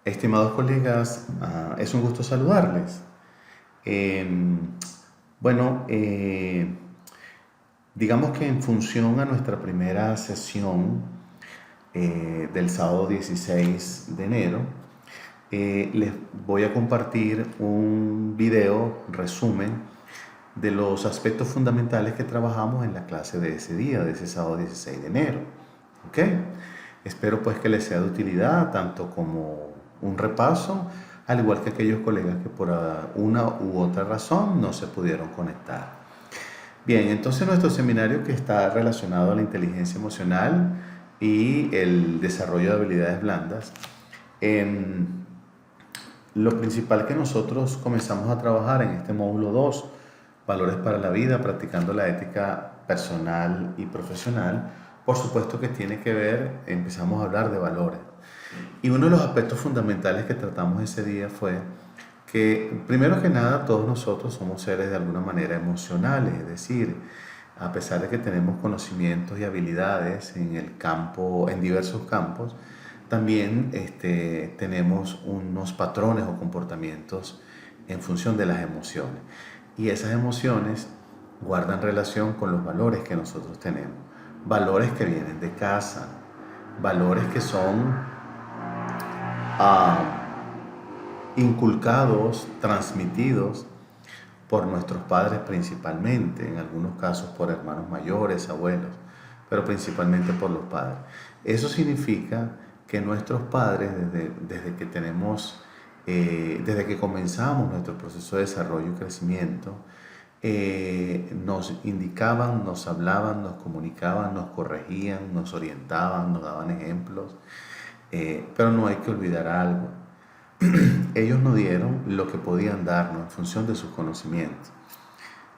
Estimados colegas, es un gusto saludarles. Em, bueno, digamos que en función a nuestra primera sesión del sábado 16 de enero, les voy a compartir un video resumen de los aspectos fundamentales que trabajamos en la clase de ese día, de ese sábado 16 de enero. ¿Ok? Espero pues que les sea de utilidad, tanto como un repaso, al igual que aquellos colegas que por una u otra razón no se pudieron conectar. Bien, entonces nuestro seminario, que está relacionado a la inteligencia emocional y el desarrollo de habilidades blandas, em, lo principal que nosotros comenzamos a trabajar en este módulo 2, valores para la vida, practicando la ética personal y profesional, por supuesto que tiene que ver, empezamos a hablar de valores. Y uno de los aspectos fundamentales que tratamos ese día fue que, primero que nada, todos nosotros somos seres de alguna manera emocionales, es decir, a pesar de que tenemos conocimientos y habilidades en el campo, en diversos campos, también tenemos unos patrones o comportamientos en función de las emociones. Y esas emociones guardan relación con los valores que nosotros tenemos. Valores que vienen de casa, valores que son ah, inculcados, transmitidos por nuestros padres principalmente, en algunos casos por hermanos mayores, abuelos, pero principalmente por los padres. Eso significa que nuestros padres, desde que tenemos, desde que comenzamos nuestro proceso de desarrollo y crecimiento, nos indicaban, nos hablaban, nos comunicaban, nos corregían, nos orientaban, nos daban ejemplos, pero no hay que olvidar algo. Ellos nos dieron lo que podían darnos en función de sus conocimientos.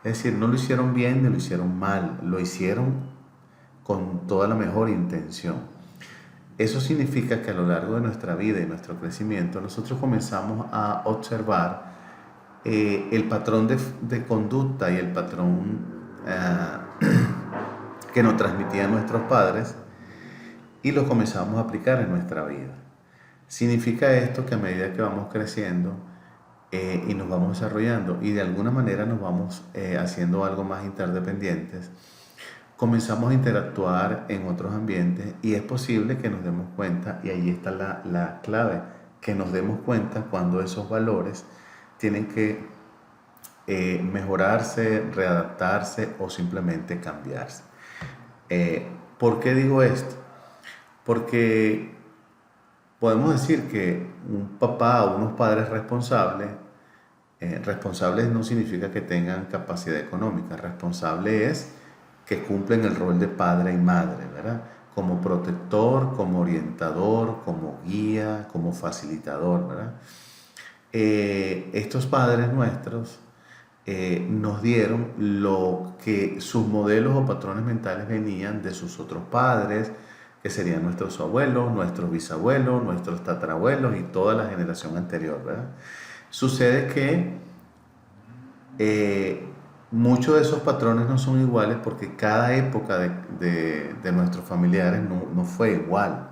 Es decir, no lo hicieron bien ni lo hicieron mal, lo hicieron con toda la mejor intención. Eso significa que a lo largo de nuestra vida y nuestro crecimiento, nosotros comenzamos a observar el patrón de conducta y el patrón que nos transmitían nuestros padres y lo comenzamos a aplicar en nuestra vida. Significa esto que a medida que vamos creciendo y nos vamos desarrollando y de alguna manera nos vamos haciendo algo más interdependientes, comenzamos a interactuar en otros ambientes y es posible que nos demos cuenta, y ahí está la clave, que nos demos cuenta cuando esos valores tienen que mejorarse, readaptarse o simplemente cambiarse. ¿Por qué digo esto? Porque podemos decir que un papá o unos padres responsables, responsables no significa que tengan capacidad económica, responsable es que cumplen el rol de padre y madre, ¿verdad? Como protector, como orientador, como guía, como facilitador, ¿verdad? Estos padres nuestros nos dieron lo que sus modelos o patrones mentales venían de sus otros padres, que serían nuestros abuelos, nuestros bisabuelos, nuestros tatarabuelos y toda la generación anterior, ¿verdad? Sucede que muchos de esos patrones no son iguales porque cada época de nuestros familiares no fue igual.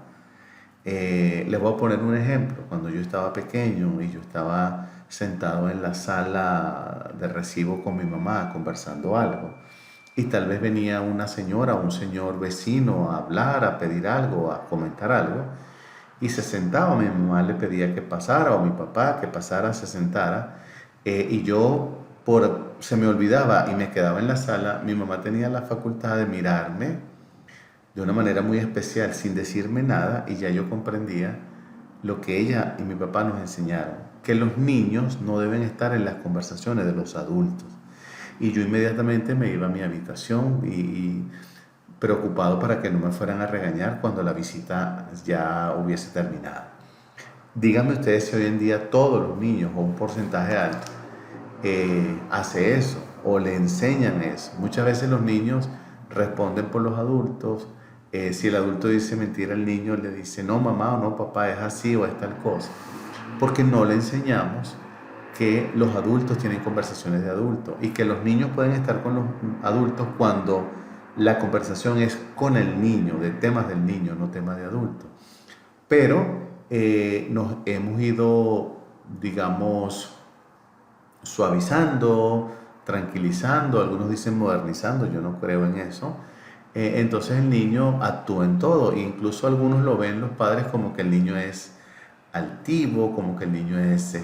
Les voy a poner un ejemplo. Cuando yo estaba pequeño y yo estaba sentado en la sala de recibo con mi mamá conversando algo, y tal vez venía una señora o un señor vecino a hablar, a pedir algo, a comentar algo, y se sentaba, mi mamá le pedía que pasara, o mi papá que pasara, se sentara, y yo se me olvidaba y me quedaba en la sala. Mi mamá tenía la facultad de mirarme de una manera muy especial, sin decirme nada, y ya yo comprendía lo que ella y mi papá nos enseñaron, que los niños no deben estar en las conversaciones de los adultos. Y yo inmediatamente me iba a mi habitación y preocupado para que no me fueran a regañar cuando la visita ya hubiese terminado. Díganme ustedes si hoy en día todos los niños o un porcentaje alto hace eso o le enseñan eso. Muchas veces los niños responden por los adultos. Si el adulto dice mentira, el niño le dice no mamá o no papá, es así o es tal cosa, porque no le enseñamos que los adultos tienen conversaciones de adultos y que los niños pueden estar con los adultos cuando la conversación es con el niño, de temas del niño, no temas de adultos. Pero nos hemos ido, digamos, suavizando, tranquilizando, algunos dicen modernizando, yo no creo en eso. Entonces el niño actúa en todo, e incluso algunos lo ven los padres como que el niño es altivo, como que el niño es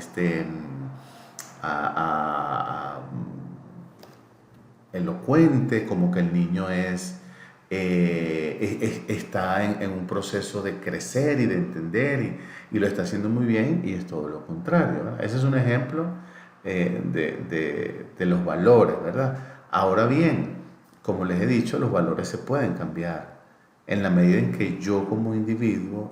elocuente, como que el niño está en un proceso de crecer y de entender y lo está haciendo muy bien, y es todo lo contrario, ¿verdad? Ese es un ejemplo de los valores, ¿verdad? Ahora bien, como les he dicho, los valores se pueden cambiar en la medida en que yo como individuo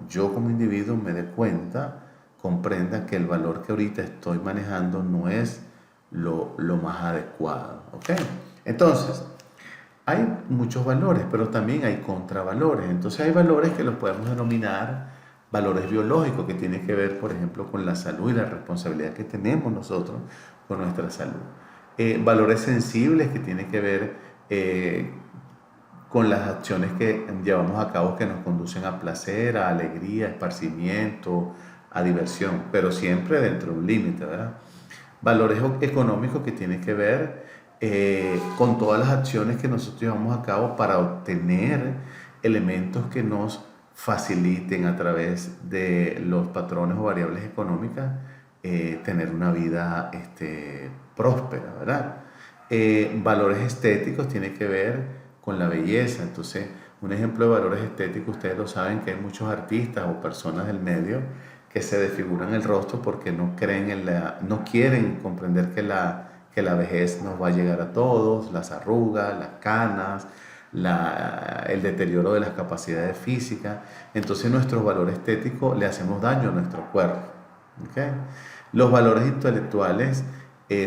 me dé cuenta, comprenda que el valor que ahorita estoy manejando no es lo más adecuado, ¿ok? Entonces, hay muchos valores, pero también hay contravalores. Entonces hay valores que los podemos denominar valores biológicos, que tienen que ver, por ejemplo, con la salud y la responsabilidad que tenemos nosotros con nuestra salud. Valores sensibles, que tienen que ver con las acciones que llevamos a cabo que nos conducen a placer, a alegría, a esparcimiento, a diversión, pero siempre dentro de un límite, ¿verdad? Valores económicos, que tienen que ver con todas las acciones que nosotros llevamos a cabo para obtener elementos que nos faciliten a través de los patrones o variables económicas tener una vida próspera, ¿verdad? Valores estéticos tiene que ver con la belleza. Entonces, un ejemplo de valores estéticos, ustedes lo saben, que hay muchos artistas o personas del medio que se desfiguran el rostro porque no creen no quieren comprender que la vejez nos va a llegar a todos, las arrugas, las canas, el deterioro de las capacidades físicas. Entonces nuestros valores estéticos le hacemos daño a nuestro cuerpo, ¿okay? Los valores intelectuales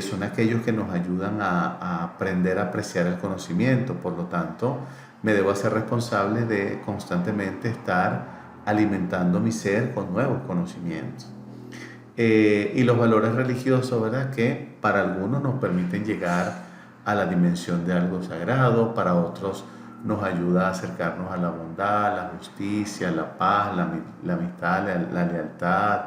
son aquellos que nos ayudan a aprender a apreciar el conocimiento. Por lo tanto, me debo hacer responsable de constantemente estar alimentando mi ser con nuevos conocimientos. Y los valores religiosos, ¿verdad? Que para algunos nos permiten llegar a la dimensión de algo sagrado, para otros nos ayuda a acercarnos a la bondad, la justicia, la paz, la amistad, la lealtad,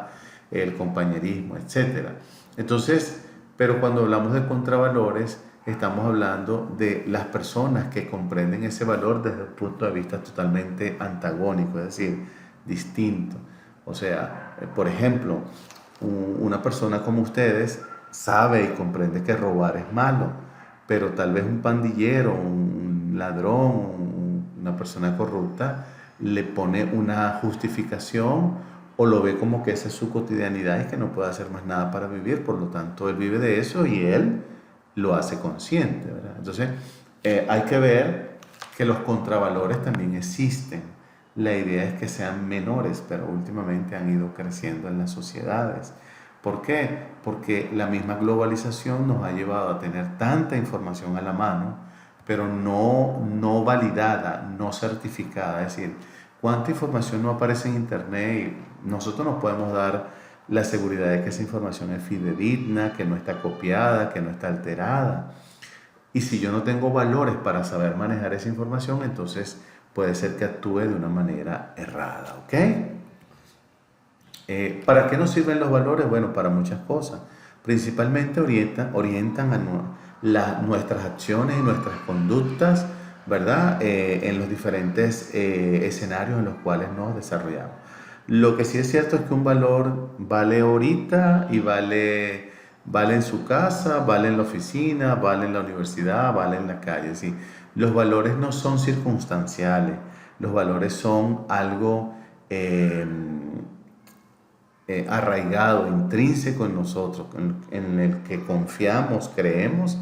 el compañerismo, etc. Entonces, pero cuando hablamos de contravalores, estamos hablando de las personas que comprenden ese valor desde un punto de vista totalmente antagónico, es decir, distinto. O sea, por ejemplo, una persona como ustedes sabe y comprende que robar es malo, pero tal vez un pandillero, un ladrón, una persona corrupta le pone una justificación o lo ve como que esa es su cotidianidad y que no puede hacer más nada para vivir. Por lo tanto, él vive de eso y él lo hace consciente, ¿verdad? Entonces, hay que ver que los contravalores también existen. La idea es que sean menores, pero últimamente han ido creciendo en las sociedades. ¿Por qué? Porque la misma globalización nos ha llevado a tener tanta información a la mano, pero no validada, no certificada. Es decir, cuánta información no aparece en Internet y nosotros nos podemos dar la seguridad de que esa información es fidedigna, que no está copiada, que no está alterada. Y si yo no tengo valores para saber manejar esa información, entonces puede ser que actúe de una manera errada, ¿ok? ¿Para qué nos sirven los valores? Bueno, para muchas cosas. Principalmente orientan a nuestras acciones y nuestras conductas, ¿verdad? En los diferentes escenarios en los cuales nos desarrollamos. Lo que sí es cierto es que un valor vale ahorita y vale en su casa, vale en la oficina, vale en la universidad, vale en la calle. ¿Sí? Los valores no son circunstanciales, los valores son algo arraigado, intrínseco en nosotros, en el que confiamos, creemos,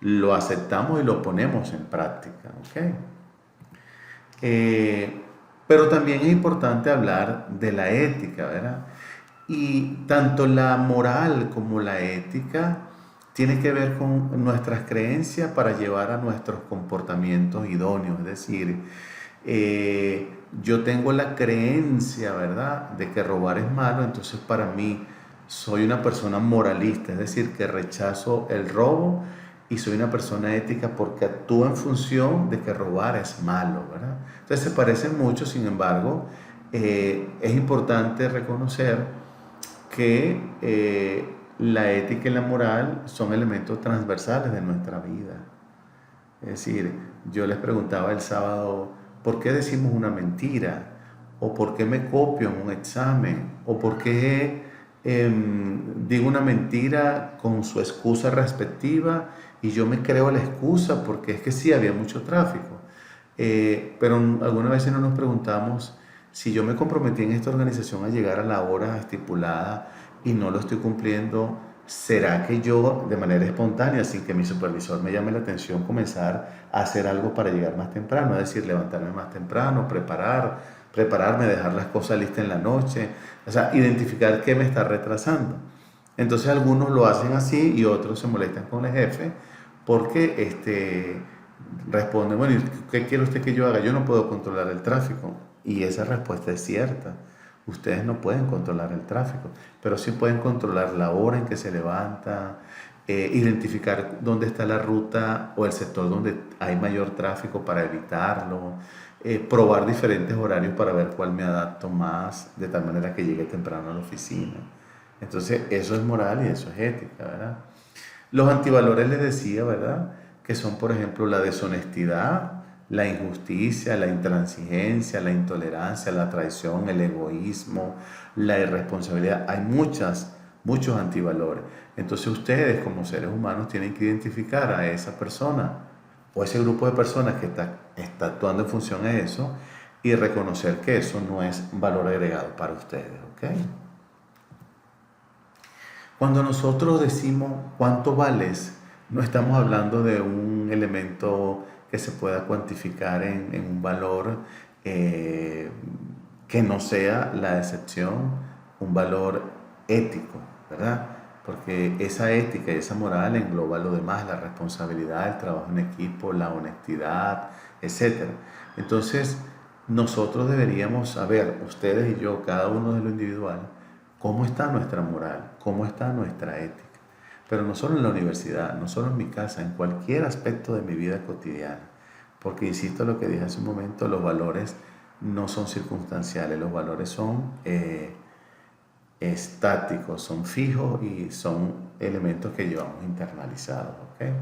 lo aceptamos y lo ponemos en práctica. ¿Okay? Pero también es importante hablar de la ética, ¿verdad? Y tanto la moral como la ética tiene que ver con nuestras creencias para llevar a nuestros comportamientos idóneos. Es decir, yo tengo la creencia, ¿verdad?, de que robar es malo, entonces para mí soy una persona moralista, es decir, que rechazo el robo y soy una persona ética porque actúo en función de que robar es malo, ¿verdad? Entonces se parecen mucho, sin embargo, es importante reconocer que la ética y la moral son elementos transversales de nuestra vida. Es decir, yo les preguntaba el sábado, ¿por qué decimos una mentira? ¿O por qué me copio en un examen? ¿O por qué digo una mentira con su excusa respectiva y yo me creo la excusa porque es que sí, había mucho tráfico? Pero algunas veces no nos preguntamos si yo me comprometí en esta organización a llegar a la hora estipulada y no lo estoy cumpliendo. ¿Será que yo, de manera espontánea, sin que mi supervisor me llame la atención, comenzar a hacer algo para llegar más temprano? Es decir, levantarme más temprano, prepararme, dejar las cosas listas en la noche, o sea, identificar qué me está retrasando. Entonces algunos lo hacen así y otros se molestan con el jefe porque responden, bueno, ¿qué quiere usted que yo haga? Yo no puedo controlar el tráfico. Y esa respuesta es cierta. Ustedes no pueden controlar el tráfico, pero sí pueden controlar la hora en que se levanta, identificar dónde está la ruta o el sector donde hay mayor tráfico para evitarlo, probar diferentes horarios para ver cuál me adapto más, de tal manera que llegue temprano a la oficina. Entonces, eso es moral y eso es ética, ¿verdad? Los antivalores les decía, ¿verdad? Que son, por ejemplo, la deshonestidad, la injusticia, la intransigencia, la intolerancia, la traición, el egoísmo, la irresponsabilidad. Hay muchos antivalores. Entonces ustedes como seres humanos tienen que identificar a esa persona o ese grupo de personas que está actuando en función a eso y reconocer que eso no es valor agregado para ustedes, ¿ok? Cuando nosotros decimos cuánto vales, no estamos hablando de un elemento que se pueda cuantificar en un valor que no sea la excepción, un valor ético, ¿verdad? Porque esa ética y esa moral engloba lo demás, la responsabilidad, el trabajo en equipo, la honestidad, etc. Entonces, nosotros deberíamos saber, ustedes y yo, cada uno de lo individual, cómo está nuestra moral, cómo está nuestra ética. Pero no solo en la universidad, no solo en mi casa, en cualquier aspecto de mi vida cotidiana. Porque insisto en lo que dije hace un momento, los valores no son circunstanciales, los valores son estáticos, son fijos y son elementos que llevamos internalizados. ¿Okay?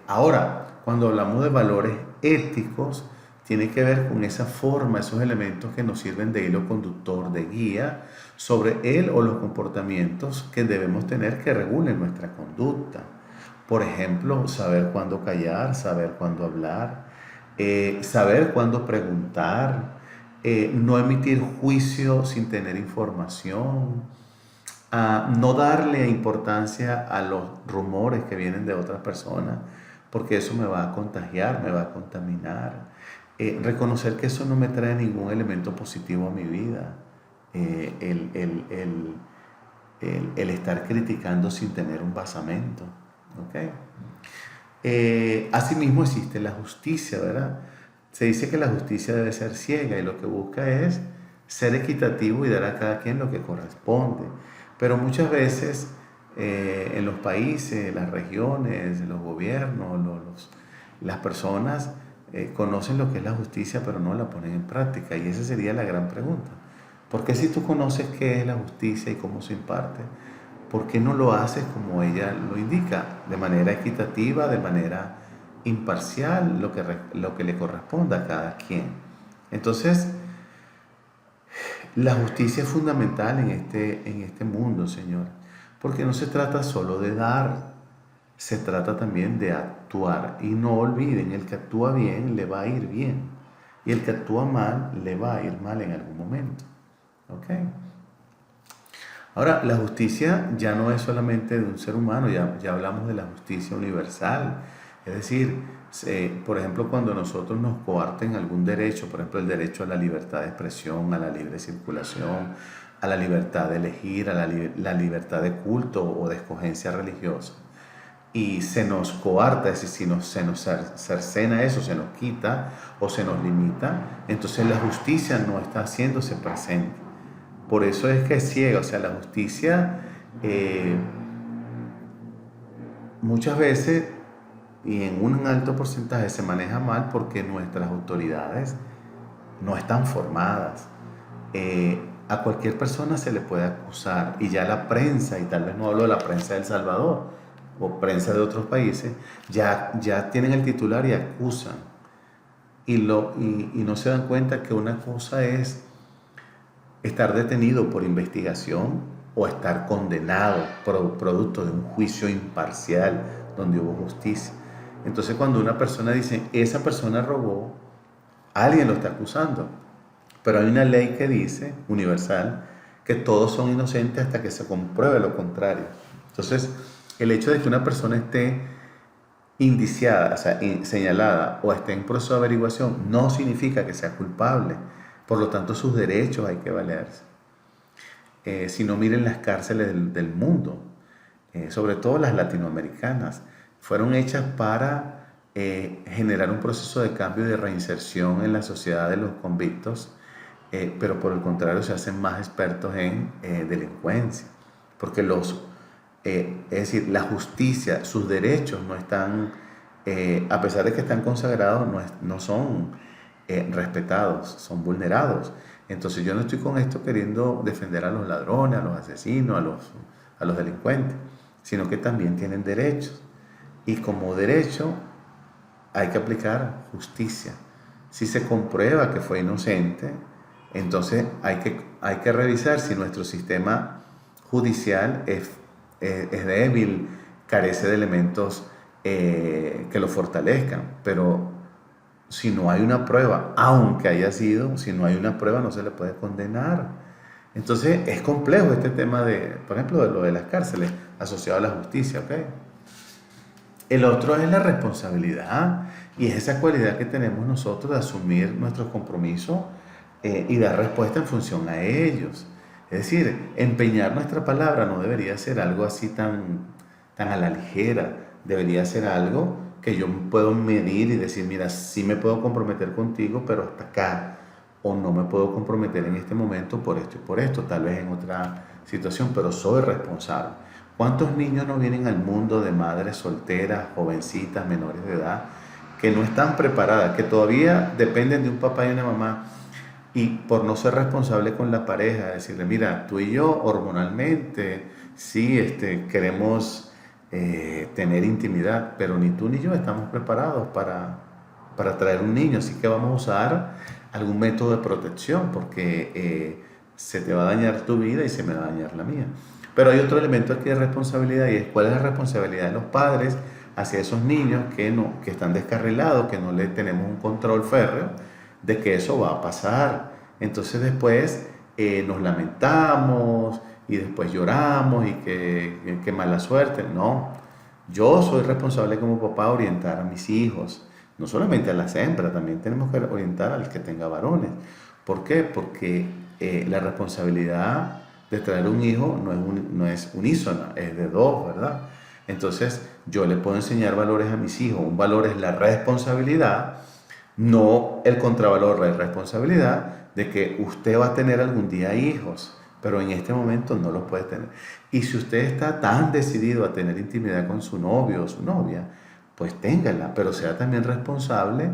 Ahora, cuando hablamos de valores éticos, tiene que ver con esa forma, esos elementos que nos sirven de hilo conductor, de guía sobre él o los comportamientos que debemos tener que regulen nuestra conducta. Por ejemplo, saber cuándo callar, saber cuándo hablar, saber cuándo preguntar, no emitir juicio sin tener información, no darle importancia a los rumores que vienen de otras personas, porque eso me va a contagiar, me va a contaminar. Reconocer que eso no me trae ningún elemento positivo a mi vida. El estar criticando sin tener un basamento. ¿Okay? Asimismo existe la justicia, ¿verdad? Se dice que la justicia debe ser ciega y lo que busca es ser equitativo y dar a cada quien lo que corresponde. Pero muchas veces en los países, las regiones, los gobiernos, las personas conocen lo que es la justicia pero no la ponen en práctica y esa sería la gran pregunta. ¿Por qué si tú conoces qué es la justicia y cómo se imparte, por qué no lo haces como ella lo indica, de manera equitativa, de manera imparcial, lo que le corresponda a cada quien? Entonces, la justicia es fundamental en este mundo, Señor, porque no se trata solo de dar, se trata también de actuar. Y no olviden, el que actúa bien le va a ir bien, y el que actúa mal le va a ir mal en algún momento. ¿Ok? Ahora, la justicia ya no es solamente de un ser humano, ya hablamos de la justicia universal. Es decir, por ejemplo, cuando nosotros nos coarten algún derecho, por ejemplo, el derecho a la libertad de expresión, a la libre circulación, a la libertad de elegir, a la libertad de culto o de escogencia religiosa, y se nos coarta, es decir, si se nos cercena eso, se nos quita o se nos limita, entonces la justicia no está haciéndose presente. Por eso es que es ciega, o sea, la justicia muchas veces y en un alto porcentaje se maneja mal porque nuestras autoridades no están formadas. A cualquier persona se le puede acusar, y ya la prensa, y tal vez no hablo de la prensa de El Salvador o prensa de otros países, ya tienen el titular y acusan, y no se dan cuenta que una cosa es estar detenido por investigación o estar condenado producto de un juicio imparcial donde hubo justicia. Entonces, cuando una persona dice, esa persona robó, alguien lo está acusando. Pero hay una ley que dice, universal, que todos son inocentes hasta que se compruebe lo contrario. Entonces, el hecho de que una persona esté indiciada, o sea, señalada, o esté en proceso de averiguación, no significa que sea culpable. Por lo tanto, sus derechos hay que valerse. Si no, miren las cárceles del mundo, sobre todo las latinoamericanas, fueron hechas para generar un proceso de cambio y de reinserción en la sociedad de los convictos, pero por el contrario se hacen más expertos en delincuencia, porque es decir, la justicia, sus derechos no están, a pesar de que están consagrados, no son respetados, son vulnerados. Entonces yo no estoy con esto queriendo defender a los ladrones, a los asesinos, a los delincuentes, sino que también tienen derechos. Y como derecho hay que aplicar justicia. Si se comprueba que fue inocente, entonces hay que revisar si nuestro sistema judicial es débil, carece de elementos que lo fortalezcan. Pero si no hay una prueba, aunque haya sido, si no hay una prueba no se le puede condenar. Entonces es complejo este tema de, por ejemplo, de lo de las cárceles asociado a la justicia, ¿ok? El otro es la responsabilidad, y es esa cualidad que tenemos nosotros de asumir nuestros compromisos y dar respuesta en función a ellos. Es decir, empeñar nuestra palabra no debería ser algo así tan a la ligera, debería ser algo que yo puedo medir y decir, mira, sí me puedo comprometer contigo, pero hasta acá, o no me puedo comprometer en este momento por esto y por esto, tal vez en otra situación, pero soy responsable. ¿Cuántos niños no vienen al mundo de madres solteras, jovencitas, menores de edad, que no están preparadas, que todavía dependen de un papá y una mamá, y por no ser responsable con la pareja, decirle, mira, tú y yo hormonalmente, sí, queremos tener intimidad, pero ni tú ni yo estamos preparados para traer un niño, así que vamos a usar algún método de protección, porque se te va a dañar tu vida y se me va a dañar la mía. Pero hay otro elemento aquí de responsabilidad, y es cuál es la responsabilidad de los padres hacia esos niños que están descarrilados, que no le tenemos un control férreo de que eso va a pasar. Entonces después nos lamentamos y después lloramos y que mala suerte. No, yo soy responsable como papá de orientar a mis hijos, no solamente a las hembras, también tenemos que orientar al que tenga varones. ¿Por qué? Porque la responsabilidad de traer un hijo no es unísona, es de dos, ¿verdad? Entonces yo le puedo enseñar valores a mis hijos. Un valor es la responsabilidad, no el contravalor, la responsabilidad de que usted va a tener algún día hijos, pero en este momento no los puede tener. Y si usted está tan decidido a tener intimidad con su novio o su novia, pues téngala, pero sea también responsable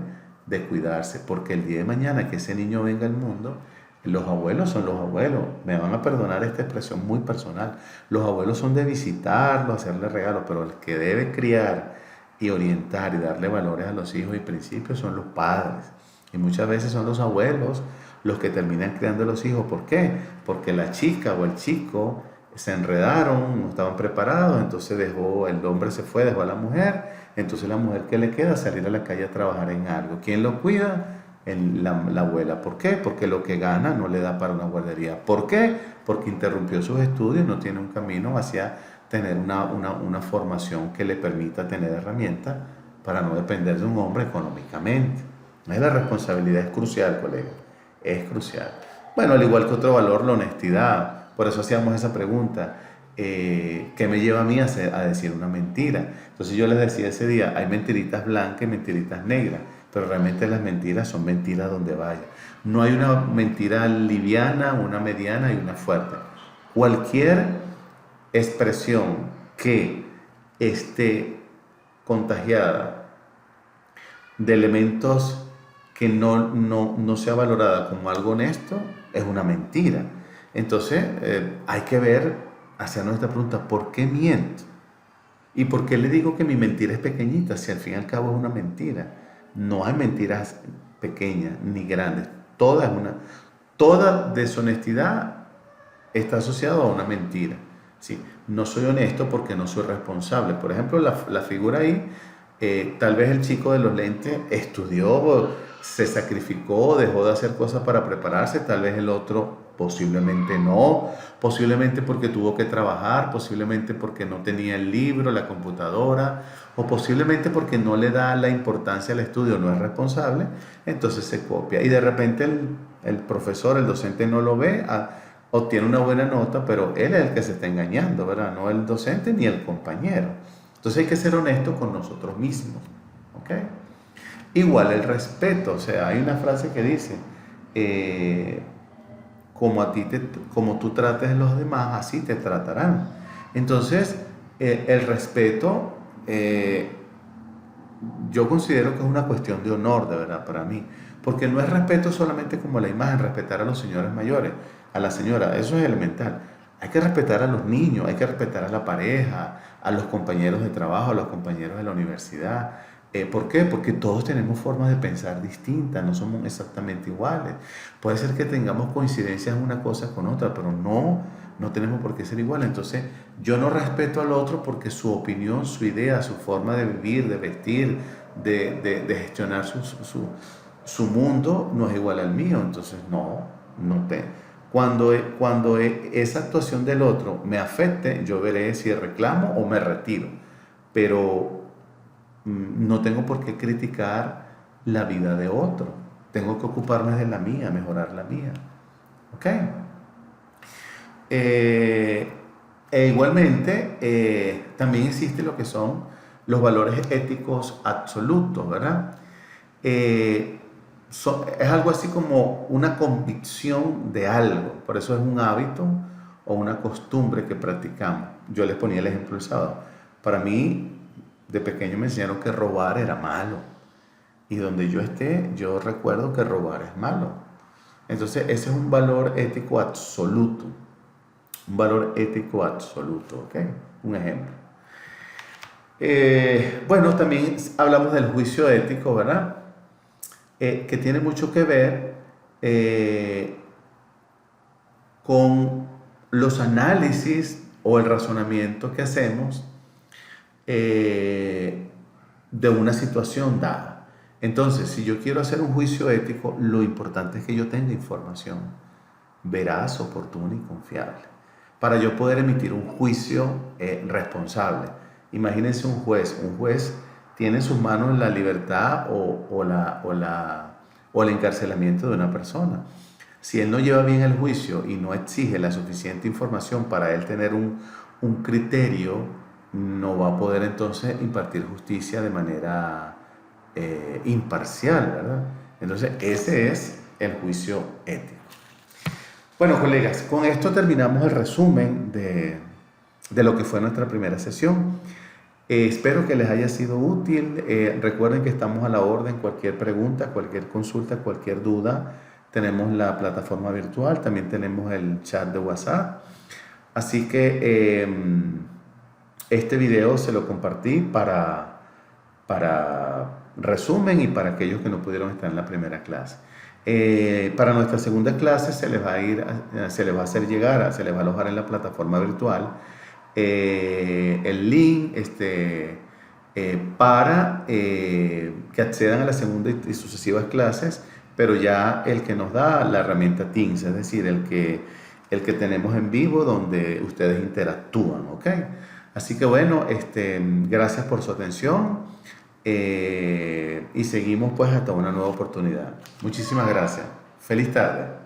de cuidarse, porque el día de mañana que ese niño venga al mundo, los abuelos son los abuelos. Me van a perdonar esta expresión muy personal. Los abuelos son de visitarlo, hacerle regalos, pero el que debe criar y orientar y darle valores a los hijos y principios son los padres. Y muchas veces son los abuelos los que terminan criando a los hijos. ¿Por qué? Porque la chica o el chico se enredaron, no estaban preparados, entonces el hombre se fue, dejó a la mujer, entonces la mujer, ¿qué le queda? Salir a la calle a trabajar en algo. ¿Quién lo cuida? La abuela. ¿Por qué? Porque lo que gana no le da para una guardería. ¿Por qué? Porque interrumpió sus estudios, no tiene un camino hacia tener una formación que le permita tener herramientas para no depender de un hombre económicamente. La responsabilidad es crucial, colega, es crucial. Bueno, al igual que otro valor, la honestidad. Por eso hacíamos esa pregunta. ¿Qué me lleva a mí a decir una mentira? Entonces yo les decía ese día, hay mentiritas blancas y mentiritas negras, pero realmente las mentiras son mentiras donde vaya. No hay una mentira liviana, una mediana y una fuerte. Cualquier expresión que esté contagiada de elementos que no sea valorada como algo honesto es una mentira. Entonces, hay que ver, hacernos esta pregunta: ¿por qué miento? ¿Y por qué le digo que mi mentira es pequeñita si al fin y al cabo es una mentira? No hay mentiras pequeñas ni grandes. Toda deshonestidad está asociada a una mentira. ¿Sí? No soy honesto porque no soy responsable. Por ejemplo, la figura ahí, tal vez el chico de los lentes estudió, se sacrificó, dejó de hacer cosas para prepararse, tal vez el otro posiblemente no, posiblemente porque tuvo que trabajar, posiblemente porque no tenía el libro, la computadora, o posiblemente porque no le da la importancia al estudio, no es responsable, entonces se copia. Y de repente el profesor, el docente no lo ve, obtiene una buena nota, pero él es el que se está engañando, ¿verdad? No el docente ni el compañero. Entonces hay que ser honesto con nosotros mismos, ¿ok? Igual el respeto, o sea, hay una frase que dice, como tú trates a los demás, así te tratarán. Entonces, el respeto, yo considero que es una cuestión de honor, de verdad, para mí. Porque no es respeto solamente como la imagen, respetar a los señores mayores, a la señora, eso es elemental. Hay que respetar a los niños, hay que respetar a la pareja, a los compañeros de trabajo, a los compañeros de la universidad. ¿Por qué? Porque todos tenemos formas de pensar distintas, no somos exactamente iguales. Puede ser que tengamos coincidencias una cosa con otra, pero no tenemos por qué ser iguales. Entonces, yo no respeto al otro porque su opinión, su idea, su forma de vivir, de vestir, de gestionar su mundo no es igual al mío. Entonces, cuando esa actuación del otro me afecte, yo veré si reclamo o me retiro. Pero no tengo por qué criticar la vida de otro. Tengo que ocuparme de la mía, mejorar la mía. ¿Ok? Igualmente, también existe lo que son los valores éticos absolutos, ¿verdad? Es algo así como una convicción de algo, por eso es un hábito o una costumbre que practicamos. Yo les ponía el ejemplo el sábado. Para mí, de pequeño me enseñaron que robar era malo. Y donde yo esté, yo recuerdo que robar es malo. Entonces, ese es un valor ético absoluto. Un valor ético absoluto, ¿ok? Un ejemplo. Bueno, también hablamos del juicio ético, ¿verdad? Que tiene mucho que ver con los análisis o el razonamiento que hacemos de una situación dada. Entonces, si yo quiero hacer un juicio ético, lo importante es que yo tenga información veraz, oportuna y confiable, para yo poder emitir un juicio responsable. Imagínense un juez. Un juez tiene en sus manos la libertad o el encarcelamiento de una persona. Si él no lleva bien el juicio y no exige la suficiente información para él tener un criterio, no va a poder entonces impartir justicia de manera imparcial, ¿verdad? Entonces, ese es el juicio ético. Bueno, colegas, con esto terminamos el resumen de lo que fue nuestra primera sesión. Espero que les haya sido útil. Recuerden que estamos a la orden. Cualquier pregunta, cualquier consulta, cualquier duda, tenemos la plataforma virtual, también tenemos el chat de WhatsApp. Así que este video se lo compartí para resumen y para aquellos que no pudieron estar en la primera clase. Para nuestra segunda clase se les va a hacer llegar, se les va a alojar en la plataforma virtual el link para que accedan a la segunda y sucesivas clases, pero ya el que nos da la herramienta Teams, es decir, el que tenemos en vivo donde ustedes interactúan, ¿ok? Así que bueno, gracias por su atención y seguimos pues hasta una nueva oportunidad. Muchísimas gracias. Feliz tarde.